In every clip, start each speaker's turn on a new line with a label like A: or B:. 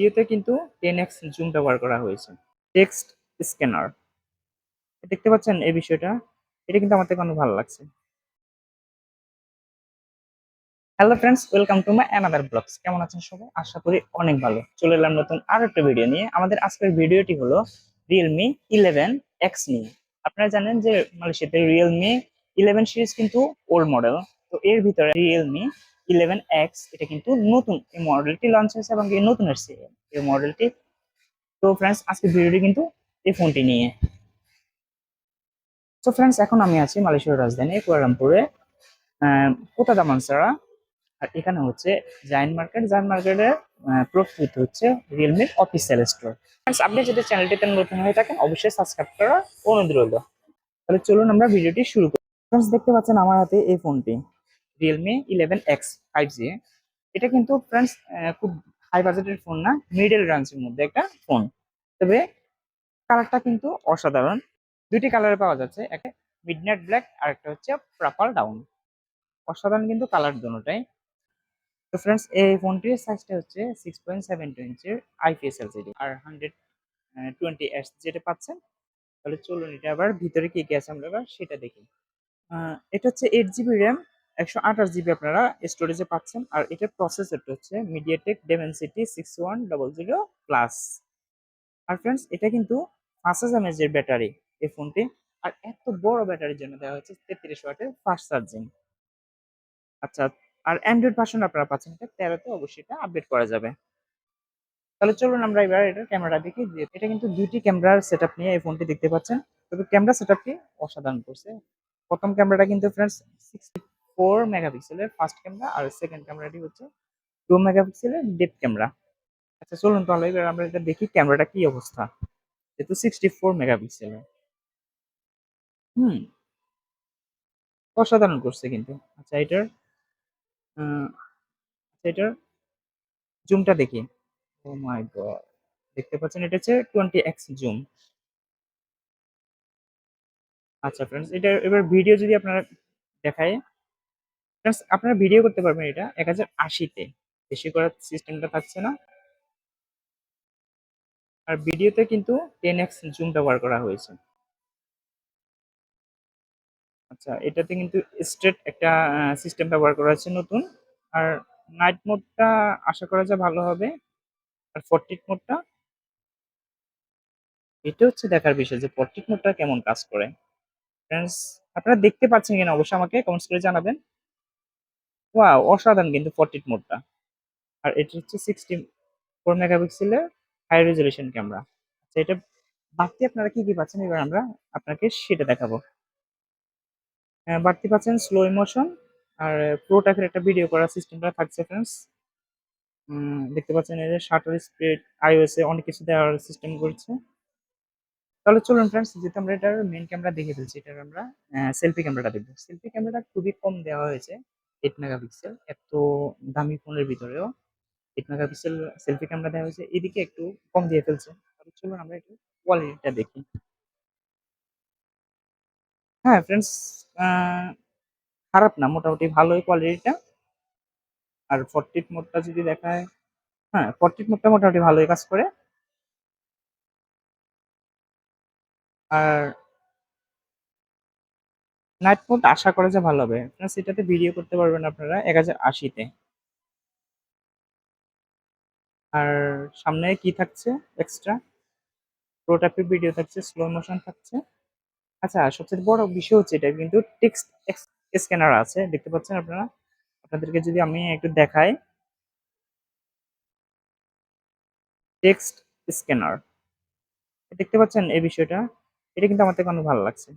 A: ভিডিওতে কিন্তু 10x zoom ব্যবহার করা হয়েছে। টেক্সট স্ক্যানার দেখতে পাচ্ছেন এই বিষয়টা? এটা কিন্তু আমার থেকে অনেক ভালো লাগছে। Hello friends, welcome to my another blogs. কেমন আছেন সবাই? আশা করি অনেক ভালো। চলে এলাম নতুন আরো একটা ভিডিও নিয়ে। আমাদের আজকের ভিডিওটি হলো Realme 11X নিয়ে। আপনারা জানেন যে মালয়েশিয়াতে Realme 11 সিরিজ কিন্তু ওল্ড মডেল। তো এর ভিতরে Realme 11X এটা কিন্তু নতুন এই মডেলটি লঞ্চ হয়েছে এবং এই নতুন এসেছে এই মডেলটি। তো ফ্রেন্ডস, আজকের ভিডিওটি কিন্তু এই ফোনটি নিয়ে। তো ফ্রেন্ডস, এখন আমি আছি মালয়েশিয়ার রাজধানী কুয়ালালামপুরে, কোতা দামানসারা। আর এখানে হচ্ছে জায়ান্ট মার্কেটের প্রস্তুত হচ্ছে রিয়েলমির অফিসিয়াল স্টোর। আপনি যদি চ্যানেলটিতে নতুন হয়ে থাকেন অবশ্যই সাবস্ক্রাইব করার অনুরোধ রইল। তাহলে চলুন আমরা ভিডিওটি শুরু করি। ফ্রেন্ডস, দেখতে পাচ্ছেন আমার হাতে এই ফোনটি রিয়েলমি 11X 5G। এটা কিন্তু ফ্রেন্ডস খুব হাই বাজেটের ফোন না, মিডল রেঞ্জের মধ্যে একটা ফোন। তবে কালারটা কিন্তু অসাধারণ। দুইটি কালারে পাওয়া যাচ্ছে, একটা মিডনাইট ব্ল্যাক আর একটা হচ্ছে পার্পল ডাউন। অসাধারণ কিন্তু কালার দুটোটাই। তো ফ্রেন্ডস, এই ফোনটির সাইজটা হচ্ছে 6.72 ইঞ্চির আইপিএস এলসিডি আর 120 Hz যেটা পাচ্ছেন। তাহলে চলুন এটা আবার ভিতরে কি কি আছে আমরা এবার সেটা দেখি। এটা হচ্ছে 8 জিবি র্যাম, 128 জিবি আপনারা স্টোরেজে পাচ্ছেন। আর এটার প্রসেসরটা হচ্ছে মিডিয়াটেক ডেমেনসিটি 6100 প্লাস। আর ফ্রেন্ডস, এটা কিন্তু 5000 mAh এর ব্যাটারি এই ফোনটি। আর এত বড় ব্যাটারির জন্য দেওয়া হচ্ছে 33 ওয়াটের ফাস্ট চার্জিং। আচ্ছা, আর অ্যান্ড্রয়েড ভার্সন আপনারা পাচ্ছেন এটা 13 তে, অবশ্যই এটা আপডেট করা যাবে। তাহলে চলুন আমরা এবার এটার ক্যামেরা দেখি। যে এটা কিন্তু দুইটি ক্যামেরার সেটআপ নিয়ে এই ফোনটি দেখতে পাচ্ছেন। তবে ক্যামেরা সেটআপটি অসাধারণ করছে। প্রথম ক্যামেরাটা কিন্তু ফ্রেন্ডস 64 মেগাপিক্সেলের ফার্স্ট ক্যামেরা, আর সেকেন্ড ক্যামেরাটি হচ্ছে 2 মেগাপিক্সেলের ডেপথ ক্যামেরা। আচ্ছা চলুন তাহলে এবার আমরা এটা দেখি ক্যামেরাটা কি অবস্থা। যেহেতু 64 মেগাপিক্সেলের, হুম, অসাধারণ করছে কিন্তু। আচ্ছা আহ, এটার জুমটা দেখি। ও মাই গড, দেখতে পাচ্ছেন এটা হচ্ছে 20x জুম। আচ্ছা ফ্রেন্ডস, এটা এবার ভিডিও যদি আপনারা দেখায়, ফ্রেন্ডস আপনারা ভিডিও করতে পারবেন এটা 1080-তে, বেশি করার সিস্টেমটা থাকছে না। আর ভিডিওতে কিন্তু 10x জুম ব্যবহার করা হয়েছে। আচ্ছা, এটাতে কিন্তু স্ট্রেট একটা সিস্টেম ব্যবহার করা হয়েছে নতুন। আর নাইট মোডটা আশা করা যায় ভালো হবে। আর পোর্ট্রেট মোডটা, এটা হচ্ছে দেখার বিষয় যে পোর্ট্রেট মোডটা কেমন কাজ করে। ফ্রেন্ডস, আপনারা দেখতে পাচ্ছেন কিনা অবশ্যই আমাকে কমেন্টস করে জানাবেন। ওয়াও, অসাধারণ কিন্তু পোর্ট্রেট মোডটা। আর এটা হচ্ছে 64 মেগাপিক্সেলের হাই রেজলিউশন ক্যামেরা। আচ্ছা, এটা বাড়তি আপনারা কি কি পাচ্ছেন এবার আমরা আপনাকে সেটা দেখাবো। বাড়তি পাচ্ছেন স্লো ইমোশন, আর প্রো টাইপের একটা ভিডিও করার সিস্টেমটা থাকছে ফ্রেন্ডস। দেখতে পাচ্ছেন এই যে শাটার স্পিড, iOS এ অনেক কিছু দেওয়ার সিস্টেম করছে। তাহলে চলুন ফ্রেন্ডস, যেহেতু আমরা এটার মেইন ক্যামেরা দেখে ফেলছি, এটার আমরা সেলফি ক্যামেরাটা দেখবো। সেলফি ক্যামেরা খুবই কম দেওয়া হয়েছে, 8 মেগাপিক্সেল। এত দামি ফোনের ভিতরেও 8 মেগাপিক্সেল সেলফি ক্যামেরা দেওয়া হয়েছে, এদিকে একটু কম দিয়ে ফেলছে। তাহলে চলুন আমরা একটু কোয়ালিটিটা দেখি। হ্যাঁ ফ্রেন্ডস, খারাপ না, মোটামুটি ভালোই কোয়ালিটিটা। আর পোর্ট্রেট মোডটা যদি দেখায়, হ্যাঁ পোর্ট্রেট মোডটা মোটামুটি ভালোই কাজ করে। আর নাইট মোড আশা করা যায় ভালো হবে। ফ্রেন্ডস, এটাতে ভিডিও করতে পারবেন আপনারা 1080-তে। আর সামনে কি থাকছে এক্সট্রা? প্রো টাইপের ভিডিও থাকছে, স্লো মোশন থাকছে। আচ্ছা, সবচেয়ে বড় বিষয় হচ্ছে এটা কিন্তু টেক্সট স্ক্যানার আছে, দেখতে পাচ্ছেন আপনারা। আপনাদেরকে যদি আমি একটু দেখাই, টেক্সট স্ক্যানার দেখতে পাচ্ছেন এই বিষয়টা? এটা কিন্তু আমার থেকে অনেক ভালো লাগছে।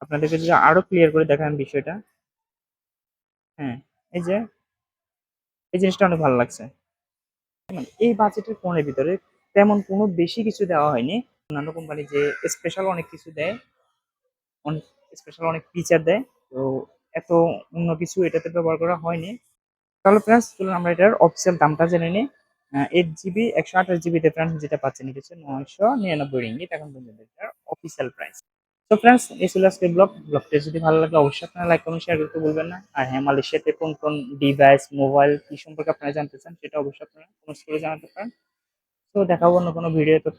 A: আপনাদেরকে যদি আরো ক্লিয়ার করে দেখান বিষয়টা, হ্যাঁ, এই যে এই জিনিসটা অনেক ভালো লাগছে। এই বাজেটের ফোনের ভিতরে তেমন কোনো বেশি কিছু দেওয়া হয়নি। অন্যান্য কোম্পানি যে স্পেশাল অনেক কিছু দেয়, অনেক স্পেশাল অনেক ফিচার দেয়, তো এত অন্য কিছু এটাতে ব্যবহার করা হয়নি। তাহলে ফ্রেন্ডস, চলুন আমরা এটার অফিসিয়াল দামটা জেনে নিই। 8 জিবি 128 জিবিতে ফ্রেন্ডস যেটা পাচ্ছেন এটা হচ্ছে 999 রিঙ্গিত এখন পর্যন্ত এটার অফিসিয়াল প্রাইস। তো ফ্রেন্ডস, এই ছিল আজকে ব্লগটা যদি ভালো লাগে অবশ্যই আপনারা লাইক কমেন্ট শেয়ার করতে ভুলবেন না। আর হ্যাঁ, মালয়েশিয়াতে কোন কোন ডিভাইস মোবাইল কি সম্পর্কে আপনারা জানতে চান সেটা অবশ্যই আপনারা কমেন্টস করে জানাতে পারেন। তো দেখাবো অন্য কোনো ভিডিও, তো